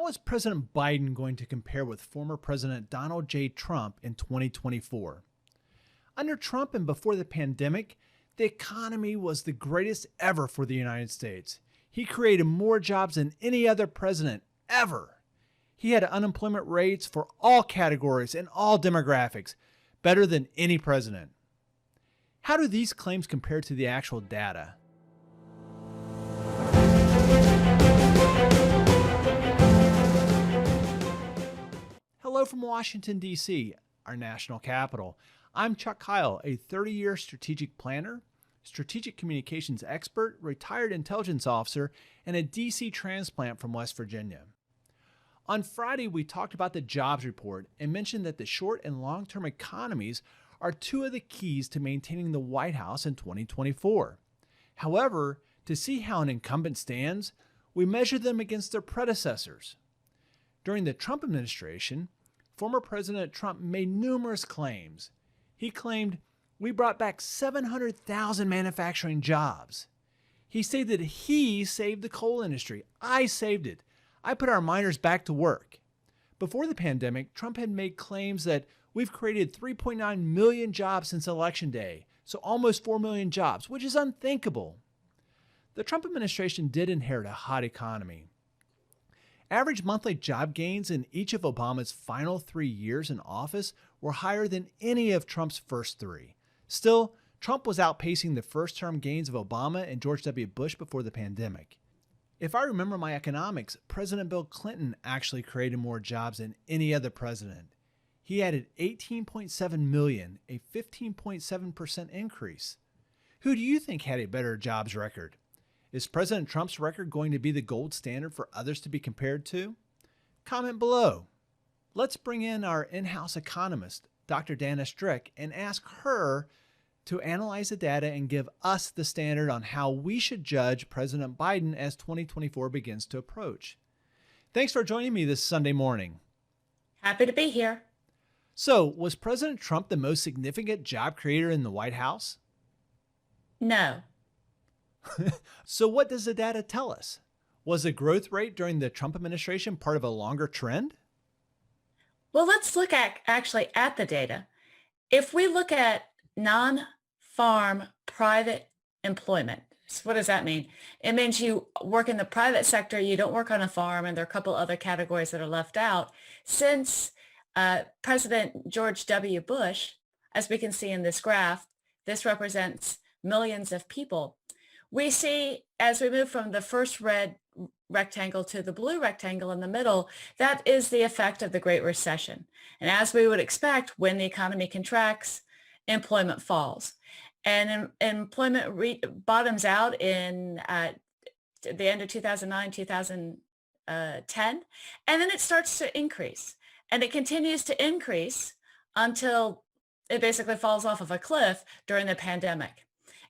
How is President Biden going to compare with former President Donald J. Trump in 2024? Under Trump and before the pandemic, the economy was the greatest ever for the United States. He created more jobs than any other president ever. He had unemployment rates for all categories and all demographics, better than any president. How do these claims compare to the actual data? Hello from Washington, D.C., our national capital. I'm Chuck Kyle, a 30-year strategic planner, strategic communications expert, retired intelligence officer, and a D.C. transplant from West Virginia. On Friday, we talked about the jobs report and mentioned that the short and long-term economies are two of the keys to maintaining the White House in 2024. However, to see how an incumbent stands, we measure them against their predecessors. During the Trump administration, former President Trump made numerous claims. He claimed, "We brought back 700,000 manufacturing jobs." He stated that he saved the coal industry. "I saved it. I put our miners back to work." Before the pandemic, Trump had made claims that we've created 3.9 million jobs since Election Day, so almost 4 million jobs, which is unthinkable. The Trump administration did inherit a hot economy. Average monthly job gains in each of Obama's final 3 years in office were higher than any of Trump's first 3. Still, Trump was outpacing the first-term gains of Obama and George W. Bush before the pandemic. If I remember my economics, President Bill Clinton actually created more jobs than any other president. He added 18.7 million, a 15.7% increase. Who do you think had a better jobs record? Is President Trump's record going to be the gold standard for others to be compared to? Comment below. Let's bring in our in-house economist, Dr. Dana Stryk, and ask her to analyze the data and give us the standard on how we should judge President Biden as 2024 begins to approach. Thanks for joining me this Sunday morning. Happy to be here. So, was President Trump the most significant job creator in the White House? No. So what does the data tell us? Was the growth rate during the Trump administration part of a longer trend? Well, let's look actually at the data. If we look at non-farm private employment, so what does that mean? It means you work in the private sector, you don't work on a farm, and there are a couple other categories that are left out. Since President George W. Bush, as we can see in this graph, this represents millions of people. We see as we move from the first red rectangle to the blue rectangle in the middle, that is the effect of the Great Recession. And as we would expect, when the economy contracts, employment falls. And employment bottoms out in the end of 2009, 2010, and then it starts to increase. And it continues to increase until it basically falls off of a cliff during the pandemic.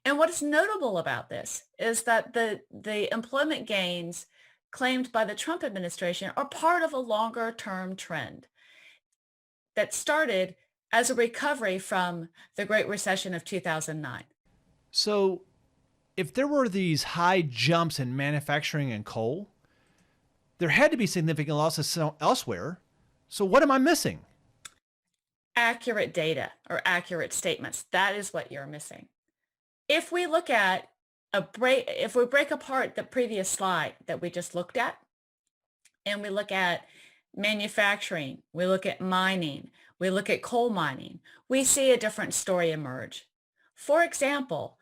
And what is notable about this is that the employment gains claimed by the Trump administration are part of a longer-term trend that started as a recovery from the Great Recession of 2009. So, if there were these high jumps in manufacturing and coal, there had to be significant losses elsewhere. So what am I missing? Accurate data or accurate statements. That is what you're missing. If we look at if we break apart the previous slide that we just looked at, and we look at manufacturing, we look at mining, we look at coal mining, we see a different story emerge. For example,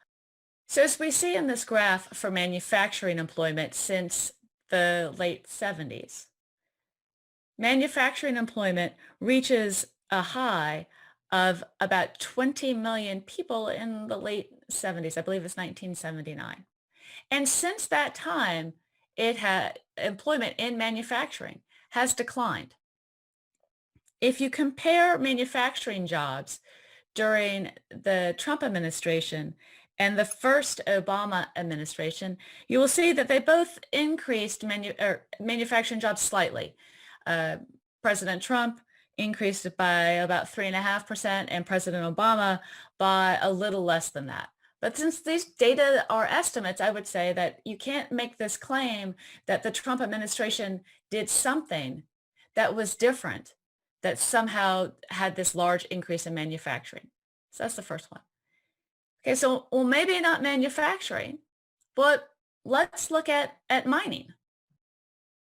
so as we see in this graph for manufacturing employment since the late 70s, manufacturing employment reaches a high of about 20 million people in the late 70s. I believe it's 1979. And since that time, employment in manufacturing has declined. If you compare manufacturing jobs during the Trump administration and the first Obama administration, you will see that they both increased manufacturing jobs slightly. President Trump increased it by about 3.5%, and President Obama by a little less than that. But since these data are estimates, I would say that you can't make this claim that the Trump administration did something that was different, that somehow had this large increase in manufacturing. So that's the first one. Okay, so well, maybe not manufacturing, but let's look at mining.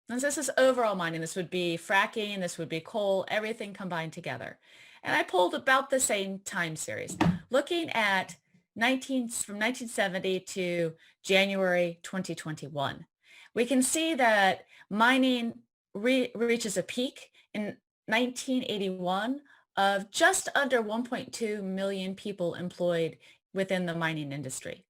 And this is overall mining. This would be fracking, this would be coal, everything combined together. And I pulled about the same time series, looking at from 1970 to January 2021. We can see that mining reaches a peak in 1981 of just under 1.2 million people employed within the mining industry.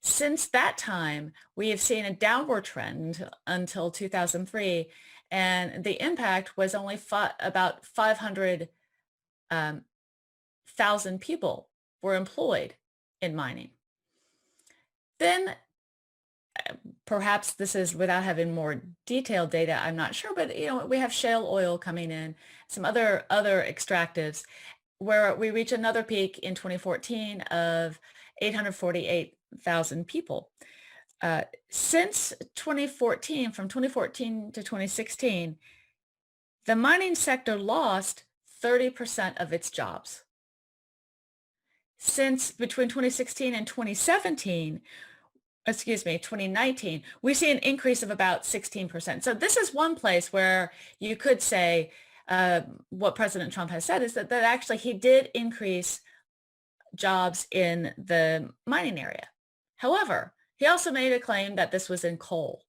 Since that time, we have seen a downward trend until 2003, and the impact was only about 500,000 people were employed in mining. Then perhaps this is without having more detailed data, I'm not sure, but we have shale oil coming in, some other extractives, where we reach another peak in 2014 of 848,000 people. Since 2014, from 2014 to 2016, the mining sector lost 30% of its jobs. Since between 2016 and 2019, we see an increase of about 16%. So this is one place where you could say what President Trump has said is that actually he did increase jobs in the mining area. However, he also made a claim that this was in coal.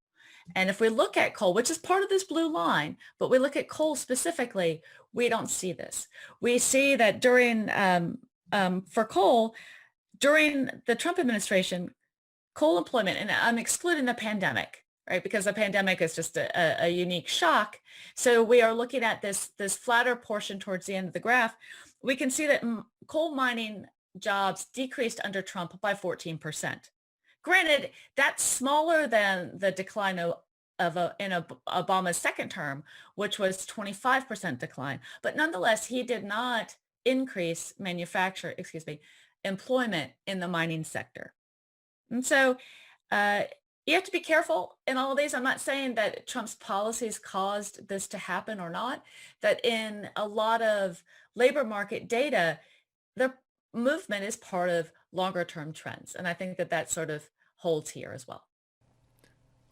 And if we look at coal, which is part of this blue line, but we look at coal specifically, we don't see this. We see that for coal, during the Trump administration, coal employment, and I'm excluding the pandemic, right? Because the pandemic is just a unique shock. So we are looking at this flatter portion towards the end of the graph. We can see that coal mining jobs decreased under Trump by 14%. Granted, that's smaller than the decline in Obama's second term, which was 25% decline. But nonetheless, he did not increase employment in the mining sector. And so you have to be careful in all of these. I'm not saying that Trump's policies caused this to happen or not, that in a lot of labor market data, the movement is part of longer term trends. And I think that sort of holds here as well.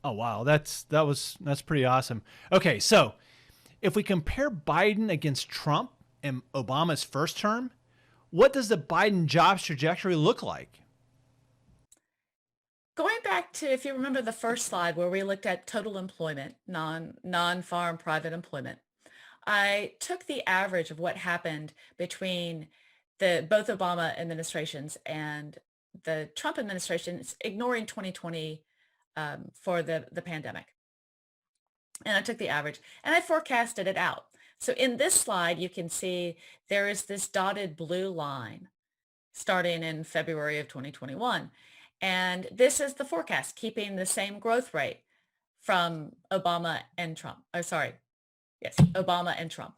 Oh, wow. That's pretty awesome. Okay. So if we compare Biden against Trump in Obama's first term, what does the Biden jobs trajectory look like? Going back to, if you remember the first slide where we looked at total employment, non-farm private employment, I took the average of what happened between both Obama administrations and the Trump administration, ignoring 2020 for the pandemic. And I took the average and I forecasted it out. So in this slide, you can see there is this dotted blue line starting in February of 2021. And this is the forecast, keeping the same growth rate from Obama and Trump. Obama and Trump.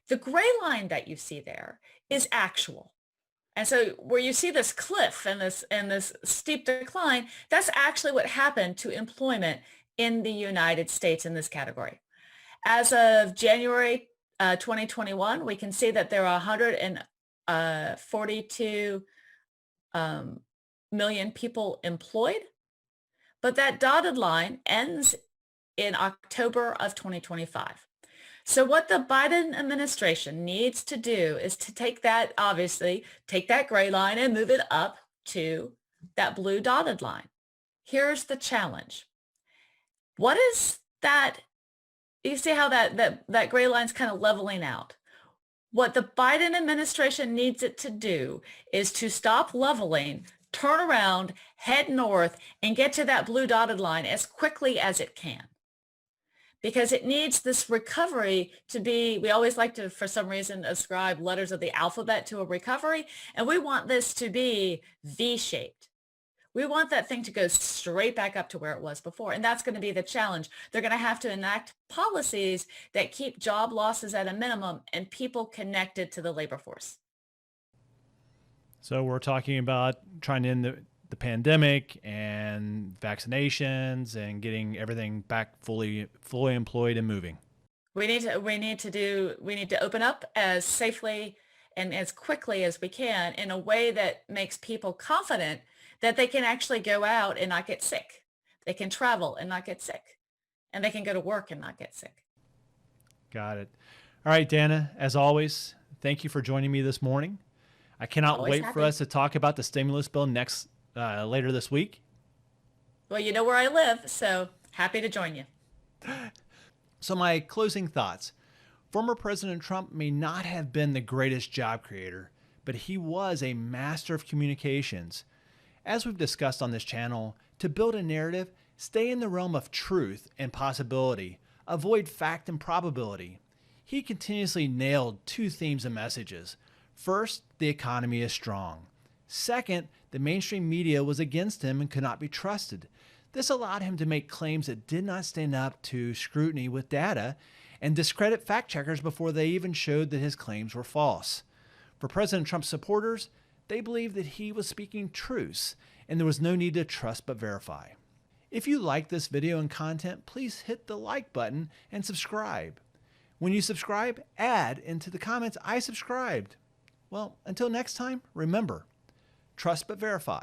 The gray line that you see there is actual. And so where you see this cliff and this steep decline, that's actually what happened to employment in the United States in this category. As of January 2021, we can see that there are 142 million people employed, but that dotted line ends in October of 2025. So what the Biden administration needs to do is to take that gray line and move it up to that blue dotted line. Here's the challenge. What is that? You see how that gray line's kind of leveling out. What the Biden administration needs it to do is to stop leveling, turn around, head north, and get to that blue dotted line as quickly as it can. Because it needs this recovery to be, we always like to, for some reason, ascribe letters of the alphabet to a recovery, and we want this to be V-shaped. We want that thing to go straight back up to where it was before, and that's going to be the challenge. They're going to have to enact policies that keep job losses at a minimum and people connected to the labor force. So we're talking about trying to end the pandemic and vaccinations and getting everything back fully employed and moving. We need to open up as safely and as quickly as we can in a way that makes people confident that they can actually go out and not get sick. They can travel and not get sick, and they can go to work and not get sick. Got it. All right, Dana, as always, thank you for joining me this morning. I cannot Always wait happy. for us to talk about the stimulus bill later this week. Well, you know where I live, so happy to join you. So my closing thoughts. Former President Trump may not have been the greatest job creator, but he was a master of communications. As we've discussed on this channel, to build a narrative, stay in the realm of truth and possibility. Avoid fact and probability. He continuously nailed two themes and messages. First, the economy is strong. Second, the mainstream media was against him and could not be trusted. This allowed him to make claims that did not stand up to scrutiny with data and discredit fact checkers before they even showed that his claims were false. For President Trump's supporters, they believed that he was speaking truths and there was no need to trust but verify. If you like this video and content, please hit the like button and subscribe. When you subscribe, add into the comments, I subscribed. Well, until next time, remember, trust but verify.